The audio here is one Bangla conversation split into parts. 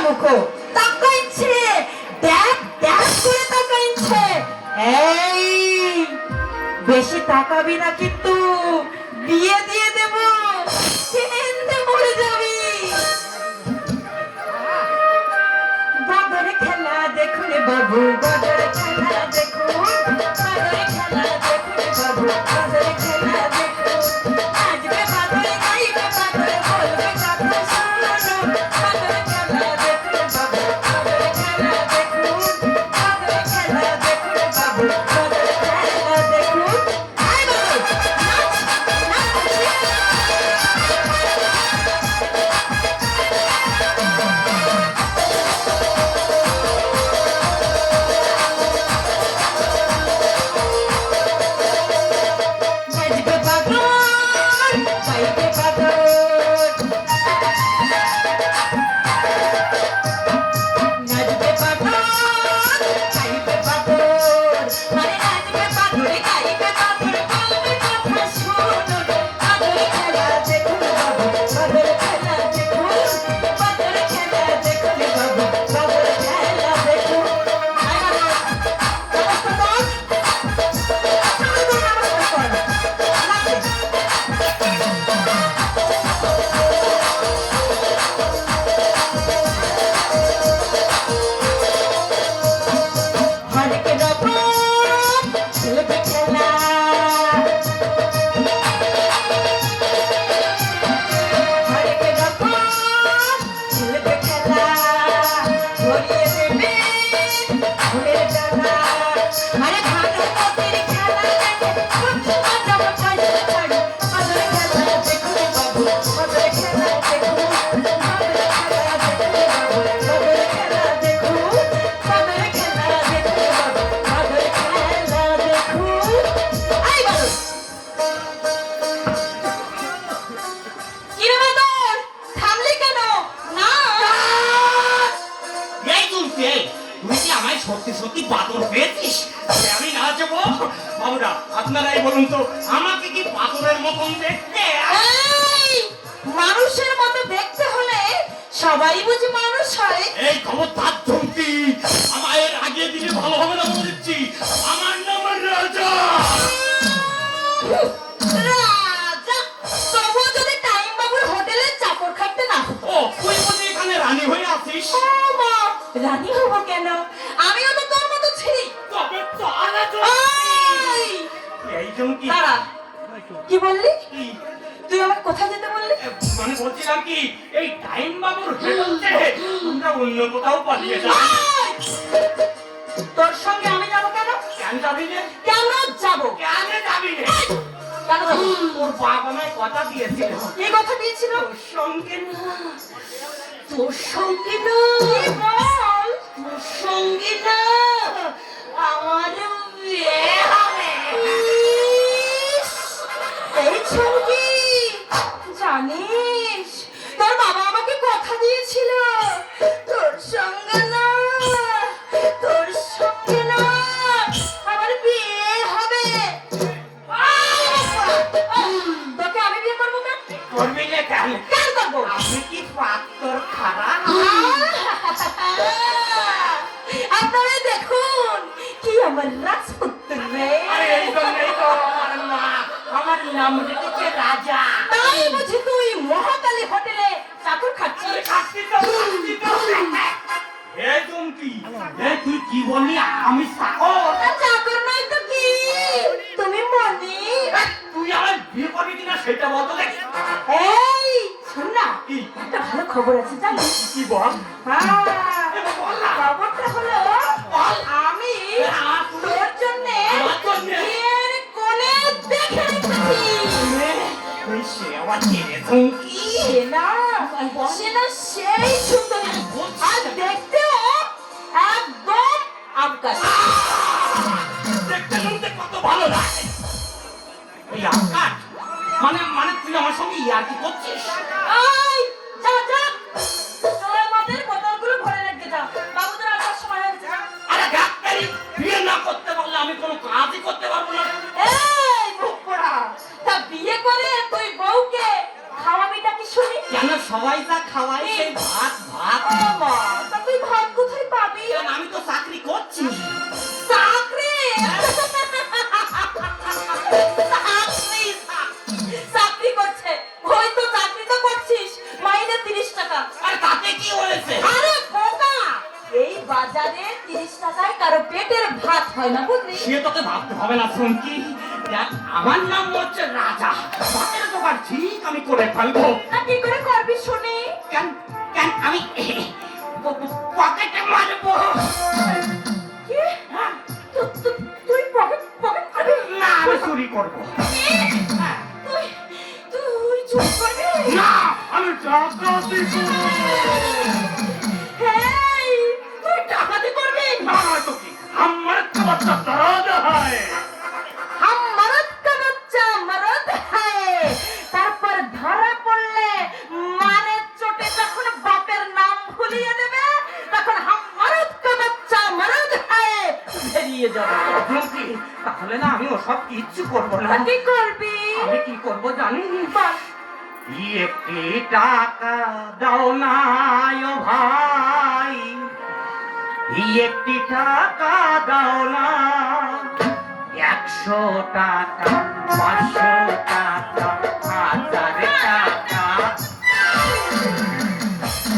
মুখো তাকাইছে, দেখ দেখ করে তাকাইছে। এই বেশি তাকাবি না কিন্তু বিয়ে দিয়ে দেব, কেন্দে মরে যাবি। বাদরে খেলা দেখুন বাবু, বাদরে খেলা দেখুন, বাদরে খেলা দেখুন বাবু, বাদরে খেলা দেখুন। নাচবে বাদরে, গাইবে বাদরে, বলবে কথা শোনো। বাদরে খেলা দেখুন বাবু, বাদরে খেলা দেখুন, বাদরে খেলা দেখুন বাবু, বাদরে খেলা দেখুন। আয় বাবু নাচ, নাচবে বাদর, গাইবে বাদর। নাচবে বাদর, গাইবে বাদর, মানে নাচবে বাদর, গাইবে বাদর, বলবে কথা শোনো। বাদর খেলা দেখুন বাবু, বাদর খেলা দেখুন, বাদর খেলা দেখুন বাবু, বাদর খেলা দেখুন। আয় বাদর, নমস্কার কর, নমস্কার কর, লাগবে। হরেক রকম খেলবে খেলা, হরেক রকম খেলবে খেলা, ধরিয়ে দেবে ফুলের ডালা। আরে ভানুমতির খেলা দেখে সত্যি মজা পাইছে ছাড়ি। বাদর খেলা দেখুন বাবু, বাদর খেলা দেখুন, বাদর খেলা দেখুন বাবু, বাদর খেলা দেখুন, বাদর খেলা দেখুন বাবু, বাদর খেলা দেখুন। আই বাদর, কি রে বাদর, থামলি কেন? না এই তুলছি, এই তুই কি আমায় সত্যি সত্যি পাথর পেয়েছিস যে আমি নাচবো? বাবুরা আপনারাই বলুন তো, আমাকে কি পাথরের মতন দেখতে? এই মানুষের মতো দেখতে হলে সবাই বুঝি মানুষ হয়? এই খবরদার ধমকি, আমায় রাগিয়ে দিলে ভালো হবে না বলে দিচ্ছি। আমার নাম রাজা। রাজা, তবুও যদি টাইম বাবুর হোটেলে চাকর খাটতে না হতো। ও তুই বুঝি এখানে রানী হয়ে আছিস? ও মা, রানী হবো কেন? আমিও তো তোর মতো ছিলি। তবে তো আলাদা। এই এই ধমকি দাঁড়া, কি বললি? কি? তুই আমাকে কোথায় যেতে বললি? মানে বলছিলাম কি, এই টাইম বাবুর হোটেলতে আমরা অন্য কোথাও পালিয়ে যাই। এই! তোর সঙ্গে আমি যাবো কেন? কেন যাবি রে? কেন যাবো? কেন যাবি রে? কেন যাবো? তোর বাবা আমায় কথা দিয়েছিল, কি কথা দিয়েছিল? তোর সঙ্গে না, তোর সঙ্গে না? কি বল? তোর সঙ্গে না, আমার বিয়ে হবে। ইস, এই সঙ্গী, জানিস তোর বাবা আমাকে কথা দিয়েছিল তোর সঙ্গে না, তোর সঙ্গে না আমার বিয়ে হবে। তোকে আমি বিয়ে করবো কেন? করবি না কেন? কেন করবো? আপনি কি পাত্তর খারাপ? আপনারা দেখুন কি আমার রাজপুত্র রে। আরে এই জন্যই তো আমার মা আমার নাম রেখেছে রাজা। তাই বুঝি তুই মহাকালী হোটেলে চাকর খাচ্ছিস? খাচ্ছি তো, খাচ্ছি তো। এই চুমকি, এই তুই কি বললি? আমি চাকর? চাকর নয় তো কি, তুমি মনি। তুই আমার বিয়ে করবি কিনা সেটা বলতো দেখি। এই শোন না, কি? একটা ভালো খবর আছে জানিস? কি বল? হ্যাঁ, বল না। খবরটা হলো আমি তোর জন্যে আমার জন্যে? বিয়ের কোণে দেখে রেখেছি। সে আমার ছেলে চুমকি। সে না, সে না সেই সুন্দর, আর দেখতেও একদম আবগারি। দেখতে শুনতে কত ভালো লাগে। ওই আকাশ, মানে মানে তুই আমার সঙ্গে ইয়ার্কি করছিস? এই, যা যা, তোর মদের বোতলগুলো ভরে রেখে যা, বাবুদের আসার সময় হয়ে গেছে। আরে ডাক্তারি বিয়ে না করতে পারলে আমি কোনো কাজই করতে পারবো না। এই মুখ পোড়া, তা বিয়ে করে তুই বউকে খাওয়াবিটা কি শুনি? কেন সবাই যা খাওয়াই সেই ভাত ভাত। ও মা, করছি চাকরি চাকরি চাকরি করছে ওই তো চাকরি তো করছিস মাইনে 30 টাকা আর তাতে কি হয়েছে? আরে বোকা এই বাজারে 30 টাকায় কারো পেটের ভাত হয় না বুঝলি সে তোকে ভাবতে হবে না চুমকি। দেখ, আমার নাম হচ্ছে রাজা, ভাতের জোগাড় ঠিক আমি করে ফেলবো। তা কি করে করবি শুনি কেন কেন আমি পকেটে মারবো? কি তুই পকেট পকেট করবি না, আমি চুরি করবো। তুই তুই চুপ করবি না, আমি ডাকাতি করবো। হেই তুই ডাকাতি করবি না, তো কি আমার তো বাচ্চা দাদা হয়। हम मर्द का बच्चा मर्द है তারপর ধরা পড়লে মানে চোটে যখন বাপের নাম ভুলিয়ে দেবে তখন हम मर्द का बच्चा मर्द है বেরিয়ে যাবে চুমকি, তাহলে না আমি ওসব কিচ্ছু করবো না। তা কি করবি আমি কি করবো জানিস? বল। একটি টাকা দাও না ও ভাই, একটি টাকা দাও না, 100 টাকা 500 টাকা 1000 টাকা।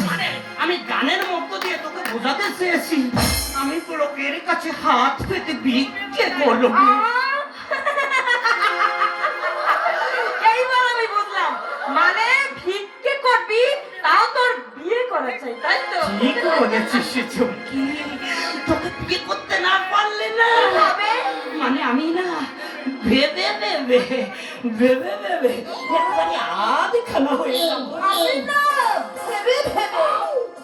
মানে আমি গানের মধ্য দিয়ে তোকে বোঝাতে চেয়েছি আমি লোকের কাছে হাত পেতে ভিক্ষে করবো। এইবার আমি বুঝলাম মানে ভিক্ষে করবি তাও তোর বিয়ে করা চাই তাই তো ঠিক বলেছিস চুমকি, তোকে বিয়ে করতে না পারলে না হবে মানে আমি না ভেবে ভেবে ভেবে ভেবে একবারে আধ খানা হয়ে যাবো। আমি না ভেবে ভেবে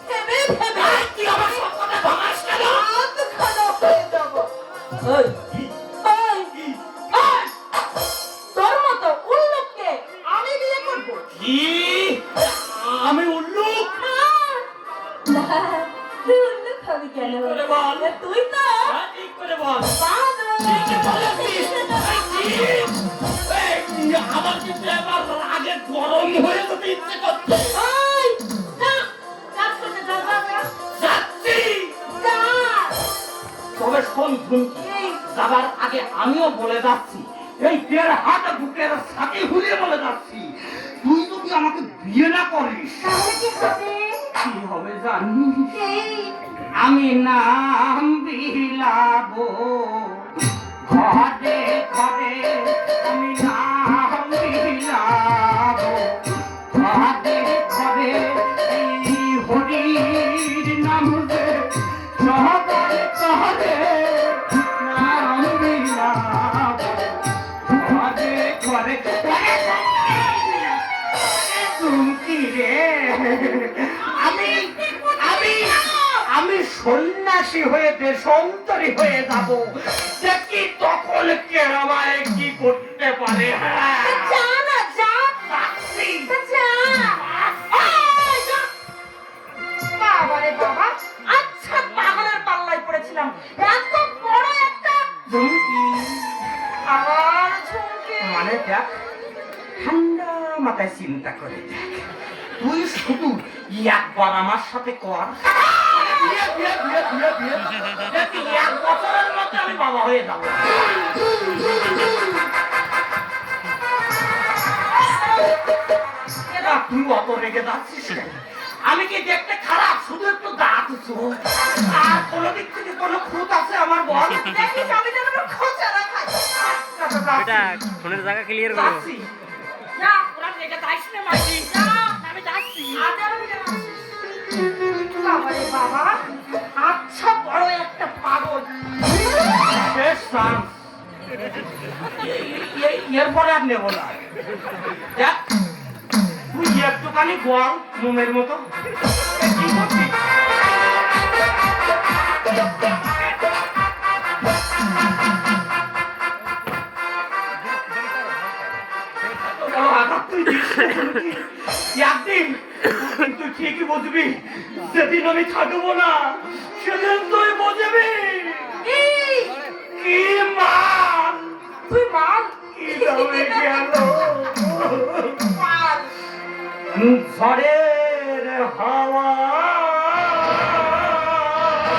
ভেবে ভেবে এই, তুই আমার সব কথা ভাঙাস কেন? হাত খানা হয়ে যাব ওই ওই ওই তোর মতো উল্লুককে আমি বিয়ে করব কি? আমি উল্লুক? না তুই উল্লুক হবি কেন কি করে বল? তুই তো হ্যাঁ, ঠিক করে বল। বাদর। ঠিকই বলেছিস। এই, কি? এই, আমার কিন্তু এবার রাগে গরম হয়ে যেতে ইচ্ছে করছে। ওই যা কাজ করতে যা যা যা যাচ্ছি। যা তবে শোন ঝুমকি, যাবার আগে আমিও বলে যাচ্ছি, এই 1.5 হাত বুকের সাথে হুলিয়ে বলে যাচ্ছি, তুই যদি আমাকে বিয়ে না করিস তাহলে কি হবে কি হবে জানিস? এই আমি নাম বিলাবো ঘরে ঘরে, আমি নাম বিলাবো ঘরে ঘরে, এই হরির নাম রে সবাই ঘরে নাম বিলাবো ঘরে ঘরে। চুমকি রে, আমি আমি আমি সন্ন্যাসী হয়ে দেশান্তরী হয়ে যাব, দেখি তখন কে আমায় কি করতে পারে। যা না যা যাচ্ছি। যা এই, যা। বাবারে বাবা আচ্ছা পাগলের পাল্লায় পড়েছিলাম এত বড় একটা ঝুমকি, আমার ঝুমকে মানে দেখ, ঠান্ডা মাথায় চিন্তা করে দেখ, তুই শুধু একবার আমার সাথে কর, বিয়ে, বিয়ে, বিয়ে, বিয়ে, বিয়ে। দেখি 1 বছরের মধ্যে আমি বাবা হয়ে যাবো। এরা তুই অত রেগে যাচ্ছিস কেন? আমি কি দেখতে খারাপ? শুধু একটু দাঁত উঁচু। আর কোনো দিক থেকে কোনো খুঁত আছে আমার বল? দেখিস আমি যেন আমার খোঁচা না খাই বেটা ফোনের জায়গা ক্লিয়ার করো। যাচ্ছি। যা ওরা রেগে যাইস না মাঝি যা আমি যাচ্ছি আজ আর আমি যাচ্ছি বাবারে বাবা আচ্ছা বড় একটা পাগল শেষ চান্স। এরপরে আর নেবো না। দেখ, তুই একটুখানি গোয়াল মোমের মতো কি করছিস? আঘাত তুই দিস না। একদিন তুই ঠিকই বুঝবি, সেদিন আমি থাকবো না, সেদিন তুই বুঝবি এই কি মান তুই মাল কি দামে গেল। মাল ঝড়ে